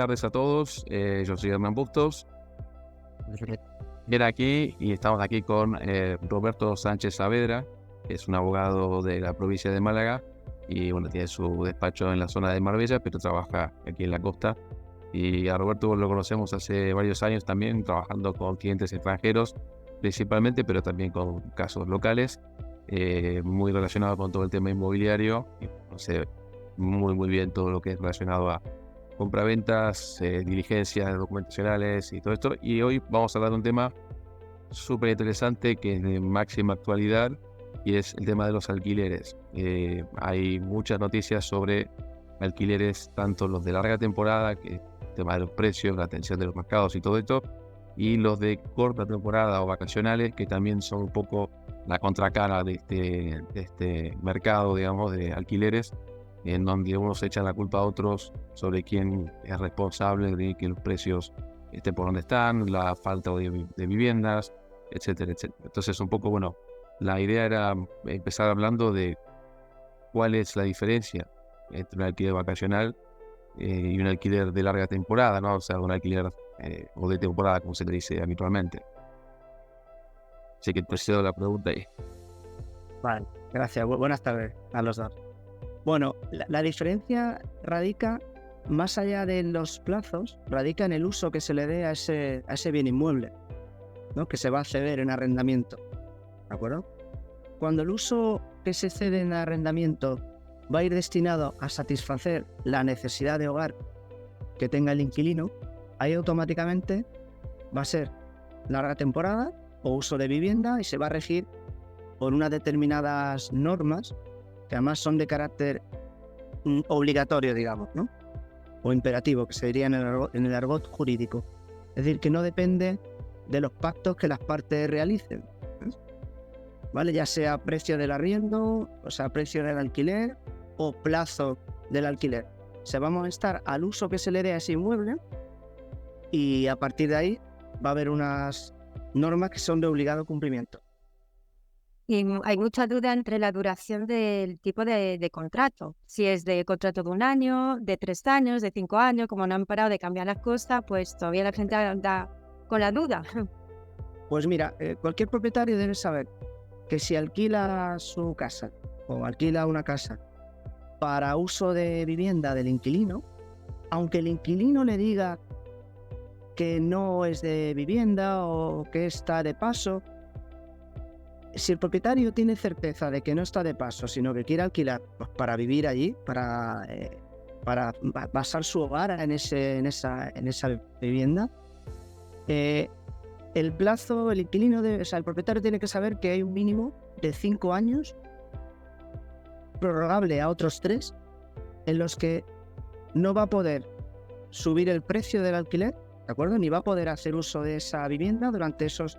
tardes a todos. Yo soy Hernán Bustos. Bien aquí y estamos aquí con Roberto Sánchez Saavedra, que es un abogado de la provincia de Málaga y bueno, tiene su despacho en la zona de Marbella, pero trabaja aquí en la costa. Y a Roberto lo conocemos hace varios años también, trabajando con clientes extranjeros principalmente, pero también con casos locales, muy relacionado con todo el tema inmobiliario. Y conoce muy bien todo lo que es relacionado a compraventas, diligencias documentacionales y todo esto. Y hoy vamos a hablar de un tema súper interesante que es de máxima actualidad y es el tema de los alquileres. Hay muchas noticias sobre alquileres, tanto los de larga temporada, que es el tema de los precios, la atención de los mercados y todo esto, y los de corta temporada o vacacionales, que también son un poco la contracara de este mercado, digamos, de alquileres, en donde unos echan la culpa a otros sobre quién es responsable de que los precios estén por donde están, la falta de viviendas, etcétera. Entonces, un poco, bueno, la idea era empezar hablando de cuál es la diferencia entre un alquiler vacacional y un alquiler de larga temporada, ¿no? O sea, un alquiler o de temporada, como se le dice habitualmente. Así que procedo la pregunta ahí. Vale, gracias. Buenas tardes a los dos. Bueno, la diferencia radica, más allá de los plazos, radica en el uso que se le dé a ese bien inmueble, ¿no? Que se va a ceder en arrendamiento, ¿de acuerdo? Cuando el uso que se cede en arrendamiento va a ir destinado a satisfacer la necesidad de hogar que tenga el inquilino, ahí automáticamente va a ser larga temporada o uso de vivienda y se va a regir por unas determinadas normas que además son de carácter obligatorio, digamos, ¿no? O imperativo, que se diría en el argot jurídico. Es decir, que no depende de los pactos que las partes realicen, ¿vale? Ya sea precio del arriendo, o sea, precio del alquiler o plazo del alquiler. O sea, vamos a estar al uso que se le dé a ese inmueble y a partir de ahí va a haber unas normas que son de obligado cumplimiento. Y hay mucha duda entre la duración del tipo de contrato. Si es de contrato de 1 año, de 3 años, de 5 años, como no han parado de cambiar las cosas, pues todavía la gente anda con la duda. Pues mira, cualquier propietario debe saber que si alquila su casa o alquila una casa para uso de vivienda del inquilino, aunque el inquilino le diga que no es de vivienda o que está de paso, si el propietario tiene certeza de que no está de paso, sino que quiere alquilar pues, para vivir allí, para basar su hogar en esa vivienda, el plazo, el inquilino, el propietario tiene que saber que hay un mínimo de 5 años, prorrogable a otros 3, en los que no va a poder subir el precio del alquiler, ¿de acuerdo? Ni va a poder hacer uso de esa vivienda durante esos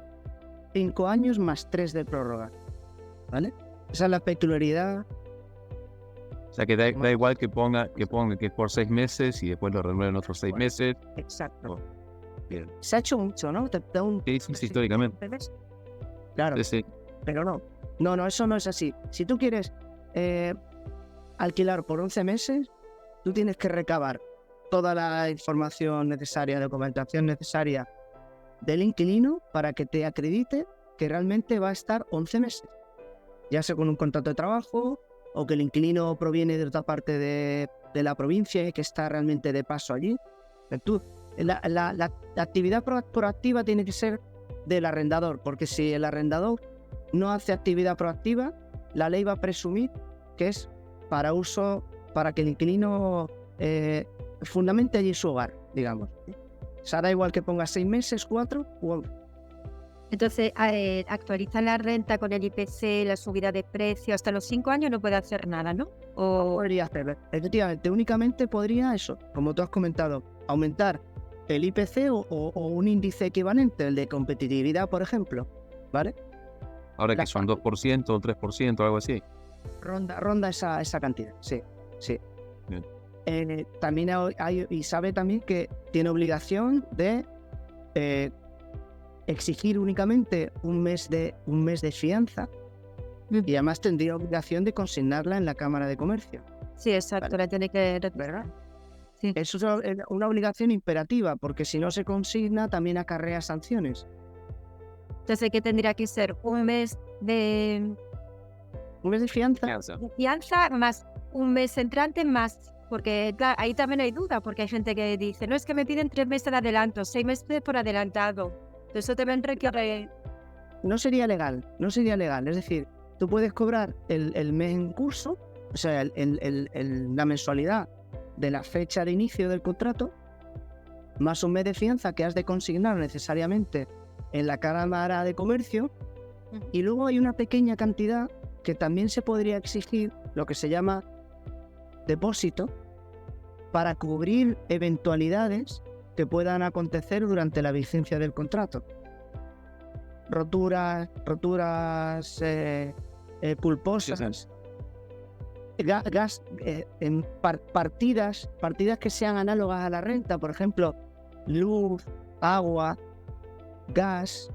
5 años más 3 de prórroga, ¿vale? Esa es la peculiaridad. O sea, que da igual que ponga que es por 6 meses y después lo renueven otros 6 meses. Exacto. Bien. Se ha hecho mucho, ¿no? Te da un... Sí, históricamente. Claro, Sí. Pero no, eso no es así. Si tú quieres alquilar por 11 meses, tú tienes que recabar toda la información necesaria, documentación necesaria del inquilino para que te acredite que realmente va a estar 11 meses. Ya sea con un contrato de trabajo o que el inquilino proviene de otra parte de la provincia y que está realmente de paso allí. La actividad proactiva tiene que ser del arrendador, porque si el arrendador no hace actividad proactiva, la ley va a presumir que es para uso, para que el inquilino fundamente allí su hogar, digamos. O sea, da igual que ponga 6 meses, 4 u 11. Entonces, actualizan la renta con el IPC, la subida de precio, hasta los 5 años no puede hacer nada, ¿no? O podría hacerlo. Efectivamente, únicamente podría eso, como tú has comentado, aumentar el IPC o un índice equivalente, el de competitividad, por ejemplo, ¿vale? Ahora que son 2% o 3%, algo así. Ronda esa cantidad, sí. Bien. También hay, y sabe también que tiene obligación de exigir únicamente un mes de fianza y además tendría obligación de consignarla en la Cámara de Comercio. Sí, exacto, Vale. la tiene que... ¿Verdad? Sí. Eso es una obligación imperativa, porque si no se consigna también acarrea sanciones. Entonces, ¿qué tendría que ser? Un mes de Un mes de fianza, fianza más un mes entrante más, porque claro, ahí también hay duda, porque hay gente que dice, no, es que me piden 3 meses de adelanto, 6 meses por adelantado. Eso también requiere... no sería legal, no sería legal. Es decir, tú puedes cobrar el mes en curso, o sea, la mensualidad de la fecha de inicio del contrato, más un mes de fianza que has de consignar necesariamente en la Cámara de Comercio, y luego hay una pequeña cantidad que también se podría exigir, lo que se llama depósito, para cubrir eventualidades que puedan acontecer durante la vigencia del contrato. Roturas culposas, partidas que sean análogas a la renta, por ejemplo, luz, agua, gas,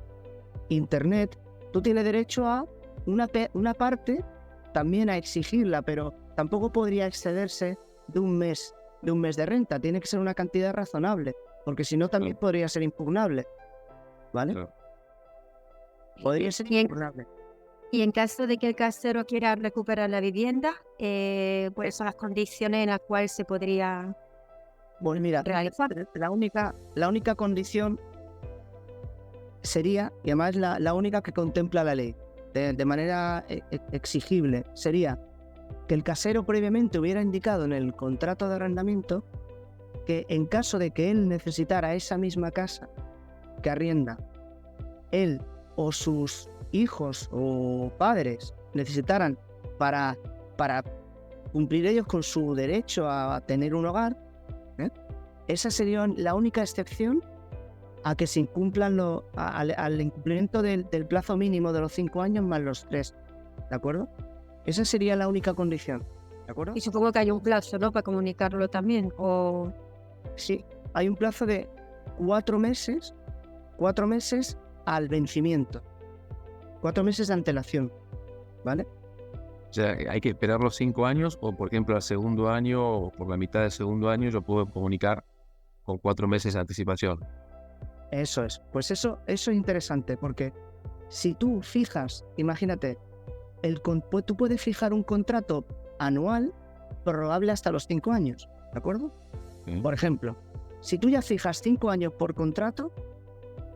internet. Tú tienes derecho a una parte, también a exigirla, pero tampoco podría excederse de un mes de renta. Tiene que ser una cantidad razonable, porque si no también podría ser impugnable, ¿vale? Claro. Podría ser impugnable. Y en caso de que el casero quiera recuperar la vivienda, ¿cuáles son las condiciones en las cuales se podría Pues mira, realizar? la única condición sería, y además la única que contempla la ley, de manera exigible, sería que el casero previamente hubiera indicado en el contrato de arrendamiento que en caso de que él necesitara esa misma casa que arrienda, él o sus hijos o padres necesitaran para cumplir ellos con su derecho a tener un hogar, esa sería la única excepción a que se incumplan al incumplimiento del plazo mínimo de los 5 años más los 3, ¿de acuerdo? Esa sería la única condición, ¿de acuerdo? Y supongo que hay un plazo, ¿no? Para comunicarlo también. O... Sí, hay un plazo de 4 meses al vencimiento, 4 meses de antelación, ¿vale? O sea, hay que esperar los 5 años, o por ejemplo al segundo año o por la mitad del segundo año yo puedo comunicar con 4 meses de anticipación. Eso es. Pues eso es interesante, porque si tú fijas, imagínate, tú puedes fijar un contrato anual prorrogable hasta los 5 años, ¿de acuerdo? ¿Sí? Por ejemplo, si tú ya fijas 5 años por contrato,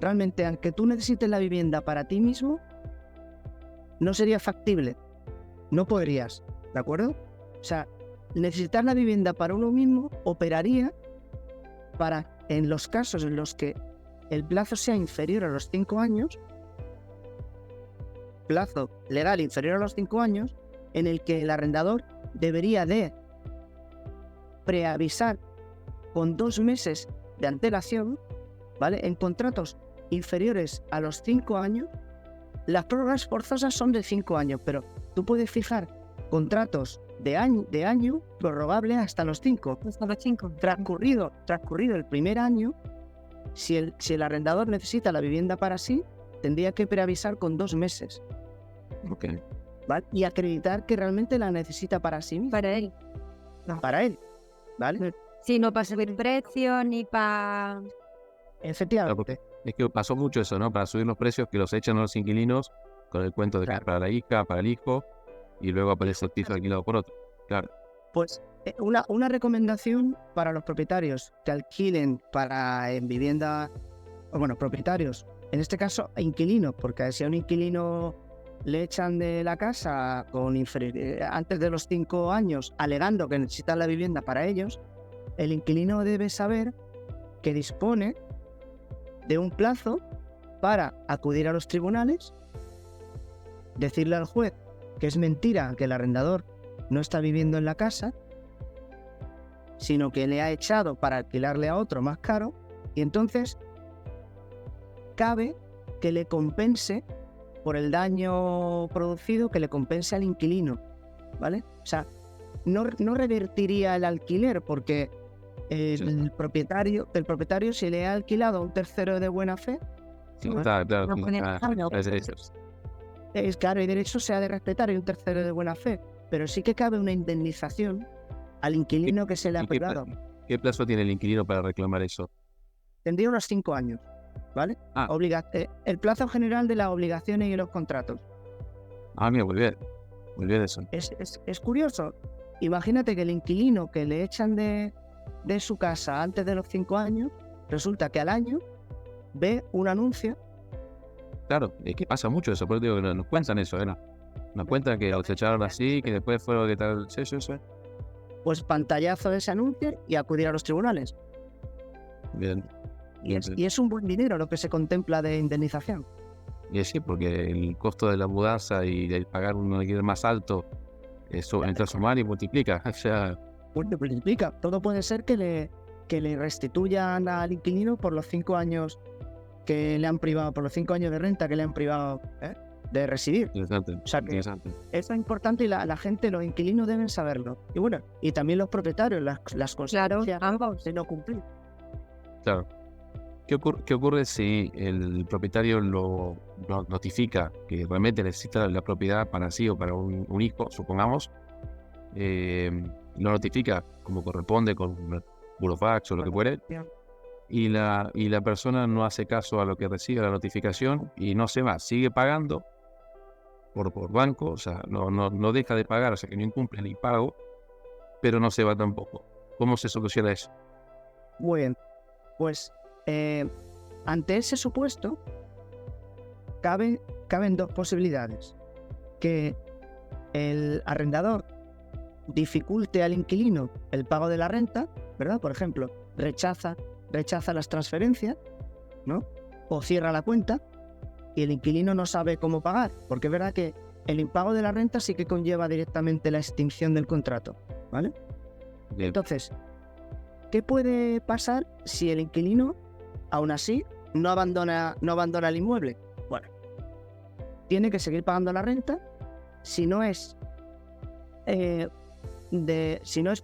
realmente aunque tú necesites la vivienda para ti mismo, no sería factible. No podrías, ¿de acuerdo? O sea, necesitar la vivienda para uno mismo operaría para, en los casos en los que el plazo sea inferior a los 5 años, plazo legal inferior a los 5 años, en el que el arrendador debería de preavisar con 2 meses de antelación, ¿vale? En contratos inferiores a los 5 años, las prórrogas forzosas son de 5 años, pero tú puedes fijar contratos de año prorrogable hasta los 5. Hasta los 5. Transcurrido el primer año, si el arrendador necesita la vivienda para sí, tendría que preavisar con 2 meses. Okay. ¿Vale? Y acreditar que realmente la necesita para sí mismo. Para él. Para él, ¿vale? Sí, no para subir precio ni para... Efectivamente. Es que pasó mucho eso, ¿no? Para subir los precios, que los echan a los inquilinos con el cuento de que es para la hija, para el hijo, y luego aparece el piso alquilado por otro. Claro. Pues una recomendación para los propietarios que alquilen en vivienda, bueno, propietarios, en este caso inquilinos, porque si a un inquilino le echan de la casa antes de los 5 años, alegando que necesitan la vivienda para ellos, el inquilino debe saber que dispone de un plazo para acudir a los tribunales, decirle al juez que es mentira que el arrendador no está viviendo en la casa, sino que le ha echado para alquilarle a otro más caro, y entonces cabe que le compense por el daño producido, que le compense al inquilino, ¿vale? O sea, no revertiría el alquiler, porque el propietario si le ha alquilado a un tercero de buena fe, Claro. no puede dejarlo. Es derechos. es claro, y derecho se ha de respetar, y un tercero de buena fe, pero sí que cabe una indemnización al inquilino que se le ha privado. ¿Qué plazo tiene el inquilino para reclamar eso? Tendría unos 5 años, ¿vale? Ah. El plazo general de las obligaciones y los contratos. Mira, muy bien eso. Es curioso. Imagínate que el inquilino que le echan de su casa antes de los 5 años, resulta que al año ve un anuncio. Claro, es que pasa mucho eso, por eso digo que nos cuentan eso, ¿no? Nos cuentan que los echaron así, que después fue lo que tal. Sí. Pues pantallazo de ese anuncio y acudir a los tribunales. Bien. Y es un buen dinero lo que se contempla de indemnización. Y sí, porque el costo de la mudanza y de pagar un alquiler más alto, eso entra a sumar y multiplica. O sea, multiplica. Todo puede ser que le restituyan al inquilino por los 5 años que le han privado, por los 5 años de renta que le han privado de residir. Interesante. O sea que Interesante. eso es importante y la gente, los inquilinos deben saberlo. Y bueno, y también los propietarios, las consecuencias ambos. de no cumplir. Claro. ¿Qué ocurre si el propietario lo notifica que realmente necesita la propiedad para sí o para un hijo, supongamos? Lo notifica como corresponde con burofax o lo que fuere, y la persona no hace caso a lo que recibe la notificación y no se va, sigue pagando por banco, o sea, no deja de pagar, o sea que no incumple el impago, pero no se va tampoco. ¿Cómo se soluciona eso? Muy bien, pues ante ese supuesto caben 2 posibilidades: que el arrendador dificulte al inquilino el pago de la renta, ¿verdad? Por ejemplo, rechaza las transferencias, ¿no? O cierra la cuenta y el inquilino no sabe cómo pagar, porque es verdad que el impago de la renta sí que conlleva directamente la extinción del contrato, ¿vale? Bien. Entonces, ¿qué puede pasar si el inquilino, aún así, no abandona el inmueble? Bueno, tiene que seguir pagando la renta. Si no es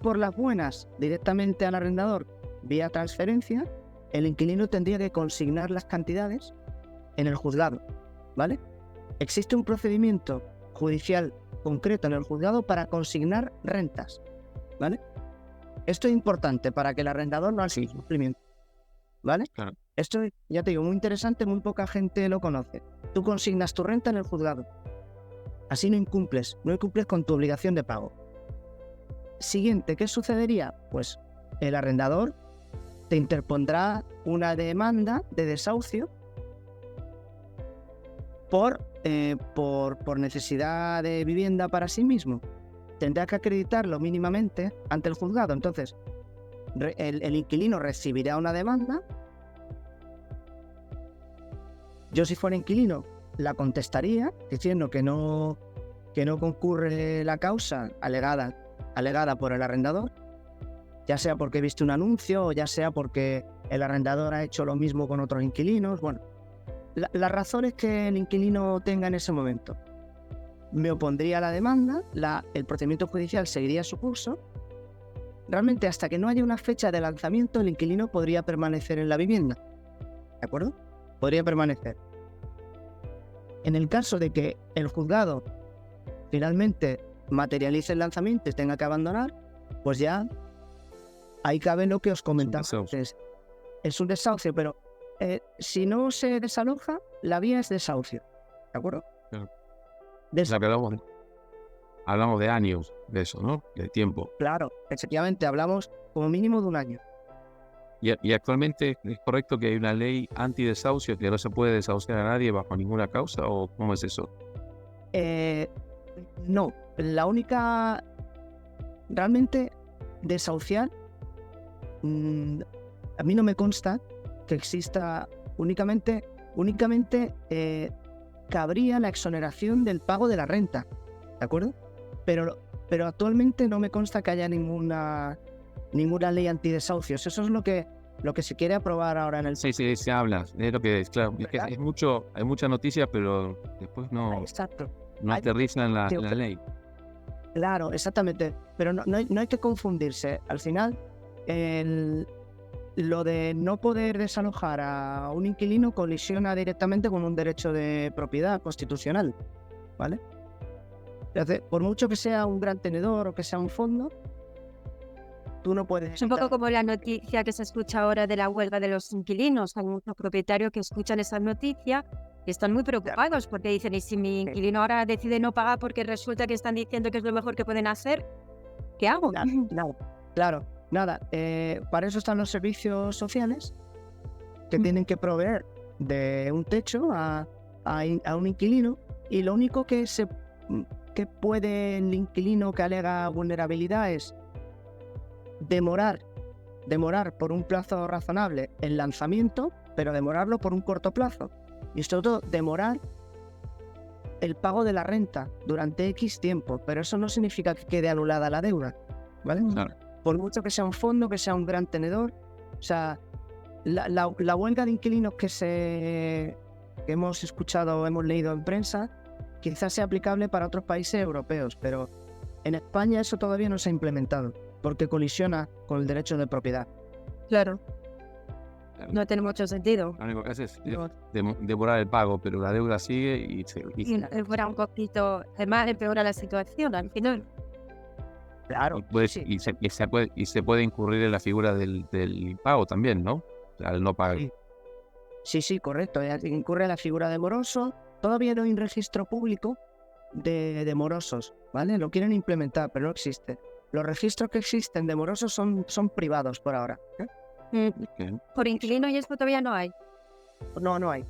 por las buenas directamente al arrendador vía transferencia, el inquilino tendría que consignar las cantidades en el juzgado, ¿vale? Existe un procedimiento judicial concreto en el juzgado para consignar rentas, ¿vale? Esto es importante para que el arrendador no haga incumplimiento, ¿vale? Claro. Esto es, ya te digo, muy interesante, muy poca gente lo conoce. Tú consignas tu renta en el juzgado. Así no incumples con tu obligación de pago. Siguiente, ¿qué sucedería? Pues el arrendador te interpondrá una demanda de desahucio por necesidad de vivienda para sí mismo. Tendrá que acreditarlo mínimamente ante el juzgado. Entonces, el inquilino recibirá una demanda. Yo, si fuera inquilino, la contestaría diciendo que no concurre la causa alegada por el arrendador, ya sea porque he visto un anuncio o ya sea porque el arrendador ha hecho lo mismo con otros inquilinos. Bueno, las razones que el inquilino tenga en ese momento. Me opondría a la demanda, el procedimiento judicial seguiría su curso. Realmente, hasta que no haya una fecha de lanzamiento, el inquilino podría permanecer en la vivienda. ¿De acuerdo? Podría permanecer. En el caso de que el juzgado finalmente materialice el lanzamiento y tenga que abandonar, pues ya ahí cabe lo que os comentaba antes. Es un desahucio, pero si no se desaloja, la vía es desahucio. ¿De acuerdo? Claro. O sea, que hablamos de años de eso, ¿no? De tiempo. Claro, efectivamente, hablamos como mínimo de un año. Y actualmente es correcto que hay una ley antidesahucio, que no se puede desahuciar a nadie bajo ninguna causa, ¿o cómo es eso? No, la única realmente desahuciar, a mí no me consta que exista. Únicamente cabría la exoneración del pago de la renta, ¿de acuerdo? Pero actualmente no me consta que haya ninguna ley antidesahucios. Eso es lo que se quiere aprobar ahora en el... Sí, se habla, es lo que es, claro. Es que hay mucha noticia, pero después no aterriza en la ley. Claro, exactamente. Pero no hay que confundirse. Al final, lo de no poder desalojar a un inquilino colisiona directamente con un derecho de propiedad constitucional, ¿vale? Entonces, por mucho que sea un gran tenedor o que sea un fondo, tú no puedes... Es un poco como la noticia que se escucha ahora de la huelga de los inquilinos. Hay muchos propietarios que escuchan esas noticias y están muy preocupados porque dicen, ¿y si mi inquilino ahora decide no pagar porque resulta que están diciendo que es lo mejor que pueden hacer? ¿Qué hago? Nada. Para eso están los servicios sociales que tienen que proveer de un techo a un inquilino, y lo único que puede el inquilino que alega vulnerabilidad es demorar por un plazo razonable el lanzamiento, pero demorarlo por un corto plazo. Y sobre todo, demorar el pago de la renta durante X tiempo, pero eso no significa que quede anulada la deuda, ¿vale? Claro. Por mucho que sea un fondo, que sea un gran tenedor, o sea, la huelga de inquilinos que hemos escuchado o hemos leído en prensa, quizás sea aplicable para otros países europeos, pero en España eso todavía no se ha implementado, porque colisiona con el derecho de propiedad. Claro. No tiene mucho sentido. Lo único que hace es demorar el pago, pero la deuda sigue y Fuera un poquito, además empeora la situación al final. Claro. se puede incurrir en la figura del pago también, ¿no? Al no pagar. Sí, correcto. Incurre la figura de moroso. Todavía no hay un registro público de morosos, ¿vale? Lo quieren implementar, pero no existe. Los registros que existen de morosos son privados por ahora. Por inquilino y esto todavía no hay. No hay.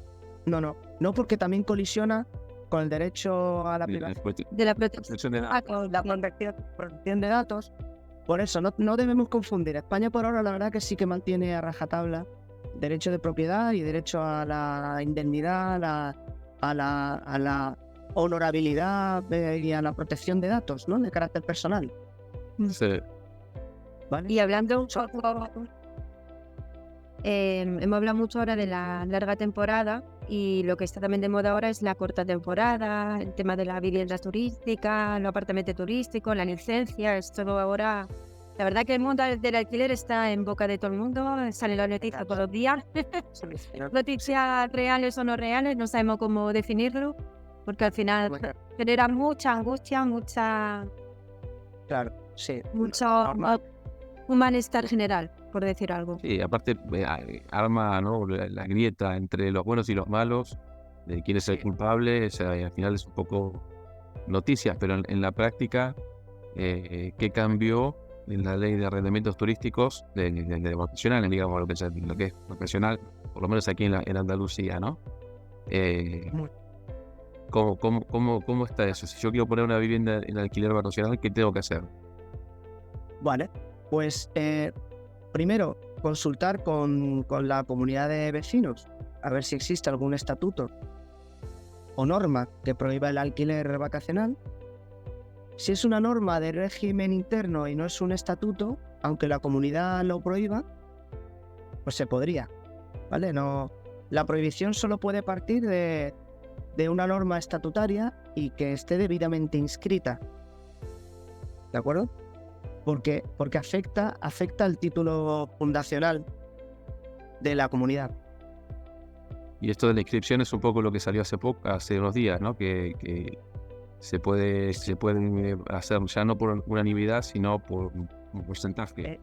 No, porque también colisiona con el derecho a la privacidad. De la protección de datos. Con la protección de datos. Por eso, no debemos confundir. España por ahora la verdad que sí que mantiene a rajatabla derecho de propiedad y derecho a la indemnidad, a la honorabilidad y a la protección de datos, ¿no? De carácter personal. Sí. ¿Vale? Y hablando un poco, hemos hablado mucho ahora de la larga temporada, y lo que está también de moda ahora es la corta temporada, el tema de la vivienda turística, los apartamentos turísticos, la licencia, es todo ahora. La verdad que el mundo del alquiler está en boca de todo el mundo, salen las noticias todos los días. Noticias reales o no reales, no sabemos cómo definirlo, porque al final genera mucha angustia, Claro, sí. un malestar general, por decir algo. Sí, aparte arma, ¿no?, la grieta entre los buenos y los malos, de quién es el culpable. O sea, al final es un poco noticias, pero en la práctica, ¿qué cambió en la ley de arrendamientos turísticos de vacacionales, digamos, lo que es vacacional, por lo menos aquí en Andalucía, ¿no? ¿Cómo está eso? Si yo quiero poner una vivienda en alquiler vacacional, ¿qué tengo que hacer? Vale, pues primero consultar con la comunidad de vecinos a ver si existe algún estatuto o norma que prohíba el alquiler vacacional. Si es una norma de régimen interno y no es un estatuto, aunque la comunidad lo prohíba, pues se podría, ¿vale? No, la prohibición solo puede partir de una norma estatutaria y que esté debidamente inscrita, ¿de acuerdo? Porque afecta al título fundacional de la comunidad. Y esto de la inscripción es un poco lo que salió hace unos días, ¿no? Que se puede hacer ya no por unanimidad, sino por un porcentaje.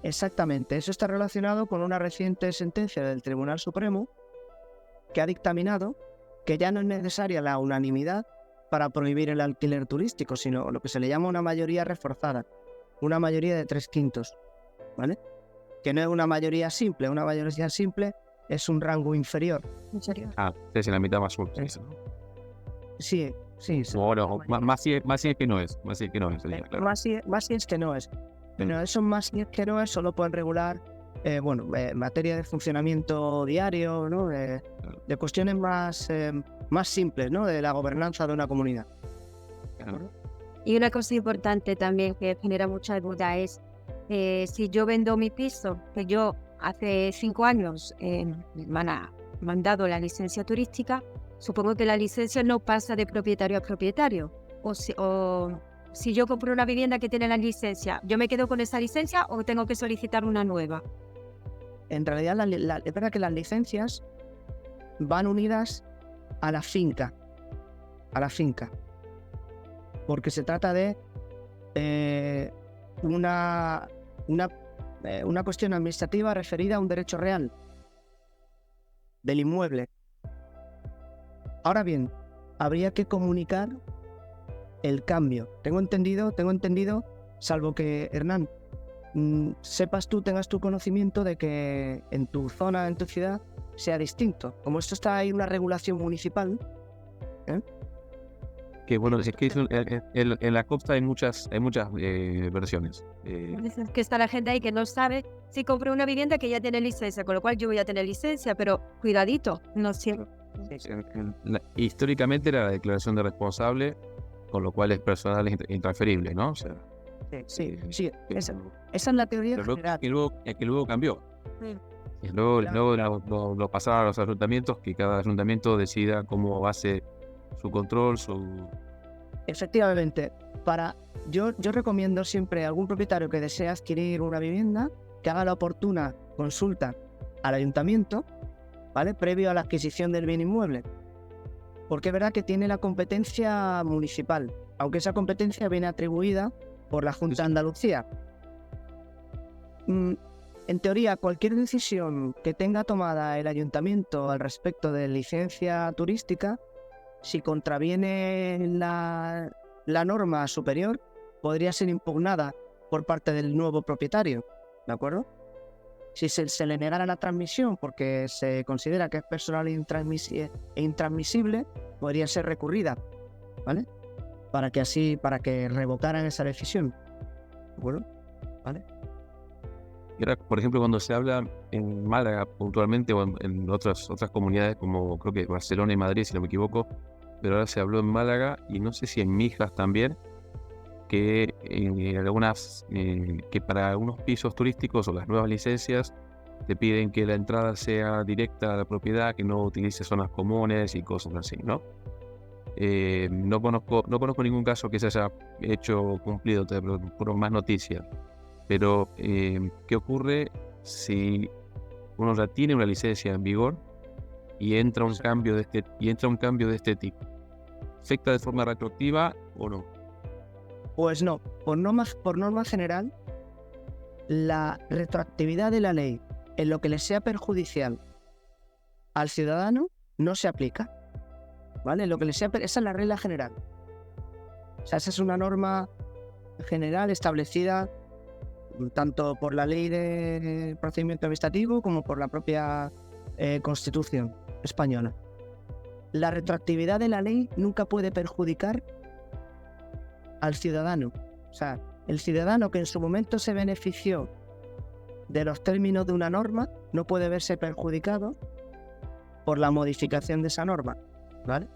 Exactamente. Eso está relacionado con una reciente sentencia del Tribunal Supremo que ha dictaminado que ya no es necesaria la unanimidad para prohibir el alquiler turístico, sino lo que se le llama una mayoría reforzada, una mayoría de 3/5, ¿vale? Que no es una mayoría simple. Una mayoría simple es un rango inferior. Inferior. Es en la mitad más alta. Sí. Bueno, más si es que no es. Más si es que no es. Claro. Más si es que no es. Pero esos más si es que no es solo pueden regular materia de funcionamiento diario, ¿no? De cuestiones más simples, ¿no? De la gobernanza de una comunidad. Claro. Y una cosa importante también que genera mucha duda es si yo vendo mi piso, que yo hace 5 años me han dado la licencia turística, supongo que la licencia no pasa de propietario a propietario. O si yo compro una vivienda que tiene la licencia, ¿yo me quedo con esa licencia o tengo que solicitar una nueva? En realidad, es verdad que las licencias van unidas a la finca. Porque se trata de una una cuestión administrativa referida a un derecho real del inmueble. Ahora bien, habría que comunicar el cambio. Tengo entendido, salvo que, Hernán, tengas tu conocimiento de que en tu zona, en tu ciudad, sea distinto. Como esto está ahí una regulación municipal, Que bueno, es que en la costa hay muchas versiones. Es que está la gente ahí que no sabe si compró una vivienda que ya tiene licencia, con lo cual yo voy a tener licencia, pero cuidadito, no siempre. Históricamente era la declaración de responsable, con lo cual es personal intransferible, ¿no? O sea, sí. Esa es la teoría general. Que luego cambió. Y Claro. luego lo pasaron a los ayuntamientos, que cada ayuntamiento decida cómo hace su control, Efectivamente, yo recomiendo siempre a algún propietario que desee adquirir una vivienda que haga la oportuna consulta al ayuntamiento, ¿vale? Previo a la adquisición del bien inmueble. Porque es verdad que tiene la competencia municipal, aunque esa competencia viene atribuida por la Junta de Andalucía. En teoría, cualquier decisión que tenga tomada el ayuntamiento al respecto de licencia turística, si contraviene la norma superior, podría ser impugnada por parte del nuevo propietario, ¿de acuerdo? Si se le negara la transmisión porque se considera que es personal e intransmisible, podría ser recurrida, ¿vale? Para que revocaran esa decisión, ¿de acuerdo? ¿Vale? Y ahora, por ejemplo, cuando se habla en Málaga puntualmente o en otras comunidades como creo que Barcelona y Madrid, si no me equivoco, pero ahora se habló en Málaga y no sé si en Mijas también, que que para algunos pisos turísticos o las nuevas licencias te piden que la entrada sea directa a la propiedad, que no utilice zonas comunes y cosas así, ¿no? No conozco ningún caso que se haya hecho cumplido, te procuro más noticias. Pero, ¿qué ocurre si uno ya tiene una licencia en vigor y entra un cambio de este tipo? ¿Afecta de forma retroactiva o no? Pues no, por norma general, la retroactividad de la ley en lo que le sea perjudicial al ciudadano no se aplica, ¿vale? esa es la regla general. O sea, esa es una norma general establecida tanto por la ley de procedimiento administrativo como por la propia Constitución española. La retroactividad de la ley nunca puede perjudicar al ciudadano. O sea, el ciudadano que en su momento se benefició de los términos de una norma no puede verse perjudicado por la modificación de esa norma, ¿vale?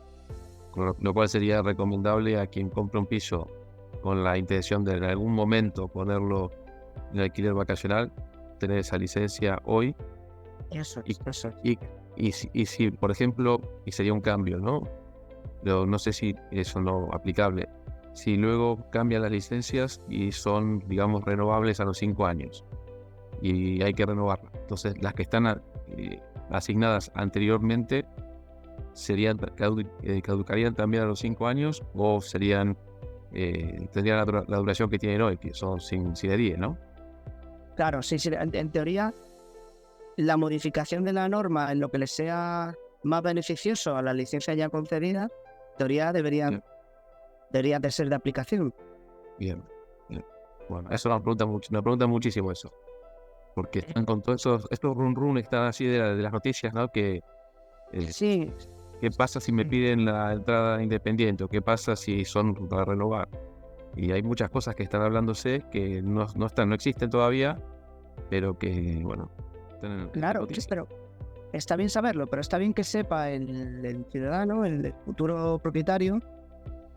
Lo cual sería recomendable a quien compra un piso con la intención de en algún momento ponerlo en alquiler vacacional, tener esa licencia hoy. Eso. Y si, por ejemplo, y sería un cambio, ¿no? Pero no sé si eso no es aplicable. Si luego cambian las licencias y son, digamos, renovables a los 5 años y hay que renovarlas. Entonces, las que están asignadas anteriormente caducarían también a los 5 años o tendrían la duración que tienen hoy, que son sin de 10, ¿no? Claro, sí, en teoría, la modificación de la norma en lo que le sea más beneficioso a la licencia ya concedida, en teoría debería de ser de aplicación. Bien. Bueno, eso nos pregunta muchísimo eso. Porque están con todos estos run están así de las noticias, ¿no? Sí. ¿Qué pasa si me piden la entrada independiente? ¿O qué pasa si son para renovar? Y hay muchas cosas que están hablándose que no existen todavía, pero que, bueno, están Claro, pero está bien saberlo, pero está bien que sepa el ciudadano, el futuro propietario,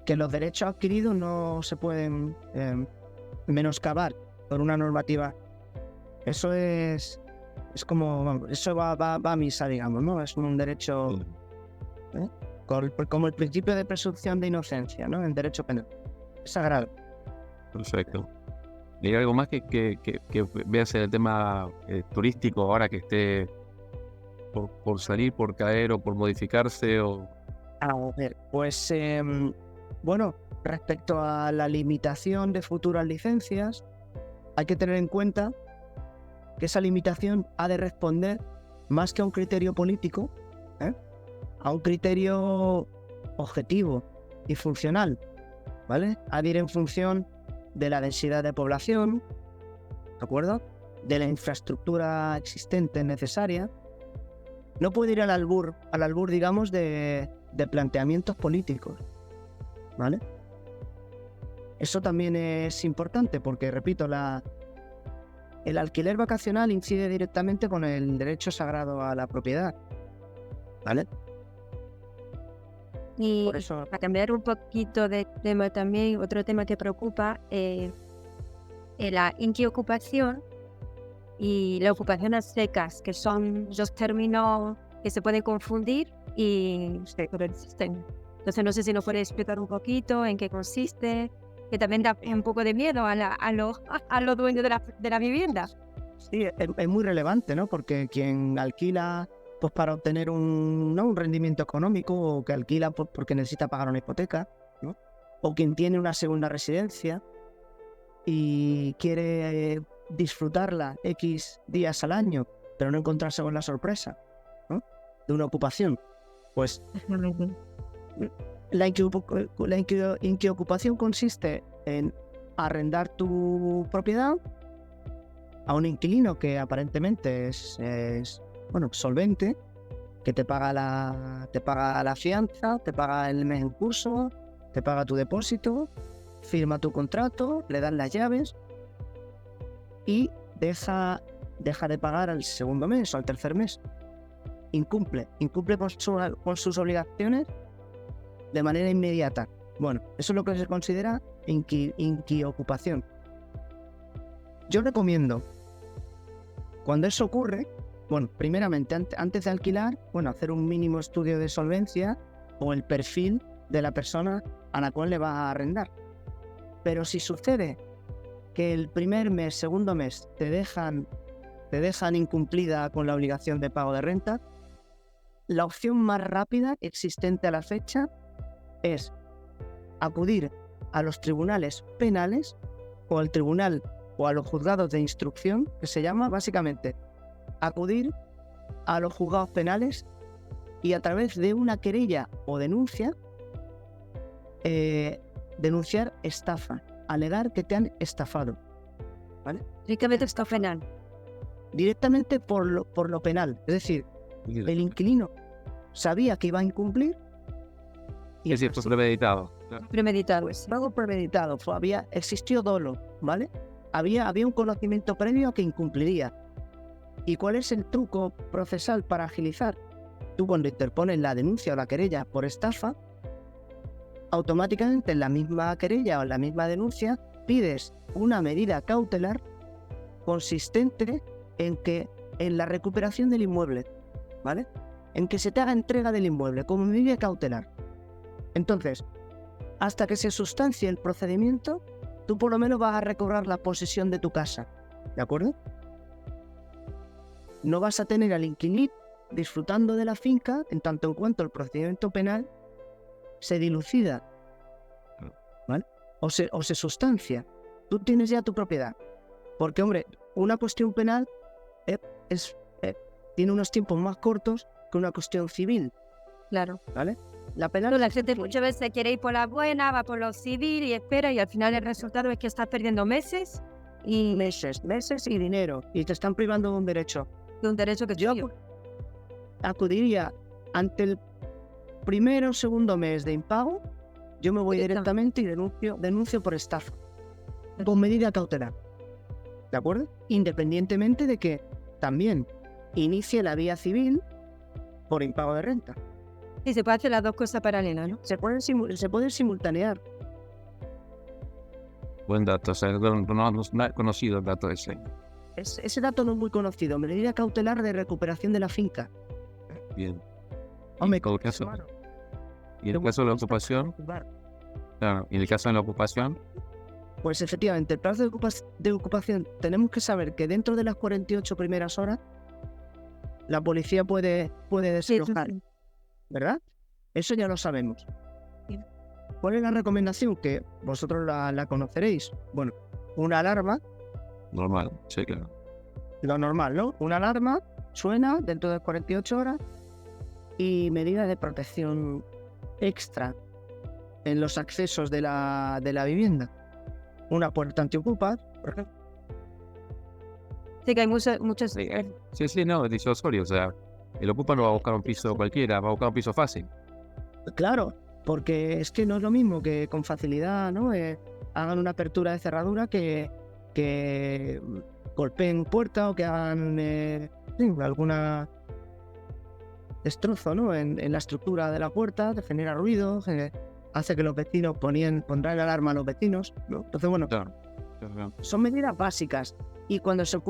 que los derechos adquiridos no se pueden menoscabar por una normativa. Eso es como, eso va a misa, digamos, ¿no? Es un derecho, como el principio de presunción de inocencia, ¿no? En derecho penal. Es sagrado. Perfecto. ¿Y hay algo más que veas en el tema turístico ahora que esté por salir, por caer o por modificarse? A ver, pues bueno, respecto a la limitación de futuras licencias, hay que tener en cuenta que esa limitación ha de responder más que a un criterio político, a un criterio objetivo y funcional, ¿vale? Ha de ir en función de la densidad de población, ¿de acuerdo? De la infraestructura existente necesaria. No puede ir al albur, digamos, de planteamientos políticos, ¿vale? Eso también es importante porque, repito, el alquiler vacacional incide directamente con el derecho sagrado a la propiedad, ¿vale? Y Por eso, para cambiar un poquito de tema también, otro tema que preocupa es la inquiocupación y la ocupación a secas, que son dos términos que se pueden confundir y pero existen. Entonces no sé si nos puede explicar un poquito en qué consiste, que también da un poco de miedo a los dueños de la vivienda. sí, es muy relevante, ¿no? Porque quien alquila pues para obtener un rendimiento económico, o que alquila porque necesita pagar una hipoteca, ¿no? O quien tiene una segunda residencia y quiere disfrutarla X días al año, pero no encontrarse con la sorpresa, ¿no? De una ocupación. Pues la inquiocupación consiste en arrendar tu propiedad a un inquilino que aparentemente es solvente, que te paga la fianza, te paga el mes en curso, te paga tu depósito, firma tu contrato, le dan las llaves y deja de pagar al segundo mes o al tercer mes. Incumple con sus obligaciones de manera inmediata. Bueno, eso es lo que se considera inquiocupación. Yo recomiendo, cuando eso ocurre, primeramente, antes de alquilar, hacer un mínimo estudio de solvencia o el perfil de la persona a la cual le va a arrendar. Pero si sucede que el primer mes, segundo mes, te dejan incumplida con la obligación de pago de renta, la opción más rápida existente a la fecha es acudir a los tribunales penales o al tribunal o a los juzgados de instrucción, que se llama básicamente acudir a los juzgados penales y a través de una querella o denuncia denunciar estafa, alegar que te han estafado, ¿vale? Directamente está penal. Directamente por lo penal, es decir, el inquilino sabía que iba a incumplir y Es decir, fue premeditado. Premeditado. algo premeditado, existió dolo, ¿vale? Había un conocimiento previo que incumpliría. ¿Y cuál es el truco procesal para agilizar? Tú, cuando interpones la denuncia o la querella por estafa, automáticamente en la misma querella o en la misma denuncia pides una medida cautelar consistente en la recuperación del inmueble, ¿vale? En que se te haga entrega del inmueble como medida cautelar. Entonces, hasta que se sustancie el procedimiento, tú por lo menos vas a recobrar la posesión de tu casa, ¿de acuerdo? No vas a tener al inquilino disfrutando de la finca en tanto en cuanto el procedimiento penal se dilucida, ¿vale? O se sustancia. Tú tienes ya tu propiedad. Porque, hombre, una cuestión penal tiene unos tiempos más cortos que una cuestión civil. Claro. ¿Vale? La penal... La gente muchas veces quiere ir por la buena, va por lo civil y espera, y al final el resultado es que estás perdiendo meses y meses y dinero. Y te están privando de un derecho. de un derecho que es Yo tuyo. acudiría ante el primero o segundo mes de impago, yo me voy directamente y denuncio por estafa, con medida cautelar, ¿de acuerdo? Independientemente de que también inicie la vía civil por impago de renta. Y se puede hacer las dos cosas paralelas, ¿no? Se puede simultanear. Buen dato, o sea, no he conocido el dato ese. Ese dato no es muy conocido, medida cautelar de recuperación de la finca. Bien. Hombre, ¿Y en el caso de la ocupación? Claro, y en el caso de la ocupación, Pues efectivamente, el plazo de ocupación, tenemos que saber que dentro de las 48 primeras horas la policía puede desalojar, Sí. ¿verdad? Eso ya lo sabemos. Sí. ¿Cuál es la recomendación? Que vosotros la conoceréis. Bueno, una alarma Normal, sí, claro. Lo normal, ¿no? Una alarma suena dentro de 48 horas y medidas de protección extra en los accesos de la vivienda. Una puerta antiocupas, por ejemplo. Sí, que hay muchos. Sí, no, es disuasorio. O sea, el ocupa no va a buscar un piso cualquiera, va a buscar un piso fácil. Claro, porque es que no es lo mismo que con facilidad, ¿no? Hagan una apertura de cerradura que golpeen puerta o que hagan alguna destrozo, ¿no? En la estructura de la puerta, te genera ruido, hace que los vecinos pondrán alarma a los vecinos, ¿no? Entonces, bueno, Claro. son medidas básicas. Y cuando se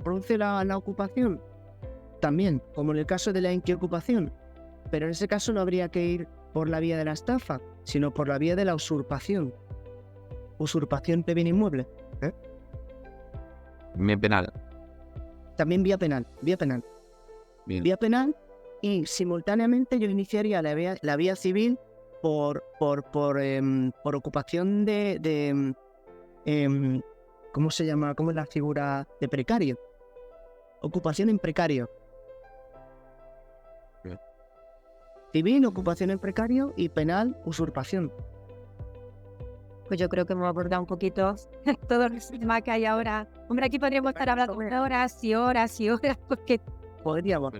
produce la ocupación, también, como en el caso de la inquiocupación, pero en ese caso no habría que ir por la vía de la estafa, sino por la vía de la usurpación. Usurpación de bien inmueble. Bien penal. También vía penal. Bien. Vía penal, y simultáneamente yo iniciaría la vía civil por ocupación de ¿cómo se llama? ¿Cómo es la figura de precario? Ocupación en precario. Bien. Civil, ocupación en precario, y penal, usurpación. Pues yo creo que hemos abordado un poquito todo el tema que hay ahora. Hombre, aquí podríamos estar hablando horas y horas y horas, porque Podríamos.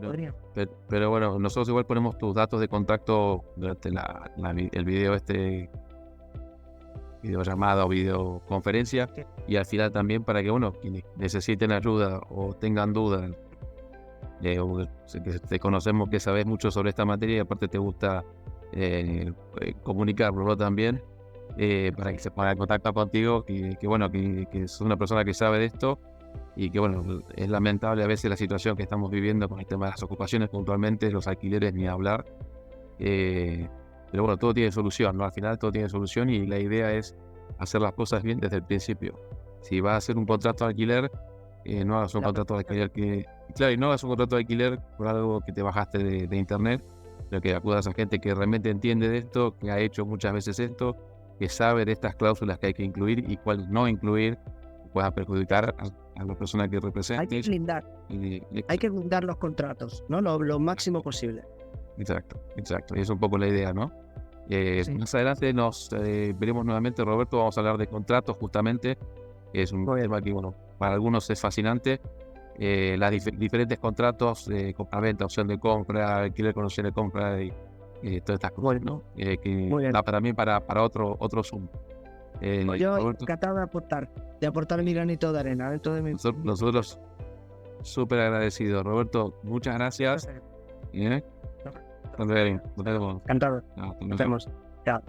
Pero bueno, nosotros igual ponemos tus datos de contacto durante el video videollamada o videoconferencia, Sí. y al final también para que quienes necesiten ayuda o tengan dudas, o que te conocemos que sabes mucho sobre esta materia y aparte te gusta comunicarlo también, para que se ponga en contacto contigo, que es una persona que sabe de esto, y que es lamentable a veces la situación que estamos viviendo con el tema de las ocupaciones, puntualmente los alquileres ni hablar. Pero bueno, todo tiene solución, ¿no? Al final todo tiene solución, y la idea es hacer las cosas bien desde el principio. Si vas a hacer un contrato de alquiler, no hagas un contrato de alquiler y no hagas un contrato de alquiler por algo que te bajaste de internet, pero que acudas a gente que realmente entiende de esto, que ha hecho muchas veces esto, que sabe de estas cláusulas que hay que incluir y cuáles no incluir, pueda perjudicar a la persona que representes. Hay que blindar los contratos, ¿no? Lo máximo posible. Exacto. Y es un poco la idea, ¿no? Sí. Más adelante nos veremos nuevamente, Roberto. Vamos a hablar de contratos, justamente. Es un tema que, para algunos es fascinante. Las diferentes contratos, compra-venta, opción de compra, alquiler con opción de compra y todas estas cosas, ¿no? Muy bien. Da también para otro Zoom. Yo Roberto, encantado de aportar mi granito de arena dentro de mi... nosotros súper agradecidos. Roberto, muchas gracias. Nos vemos. Encantado. Nos Nos vemos. Chao.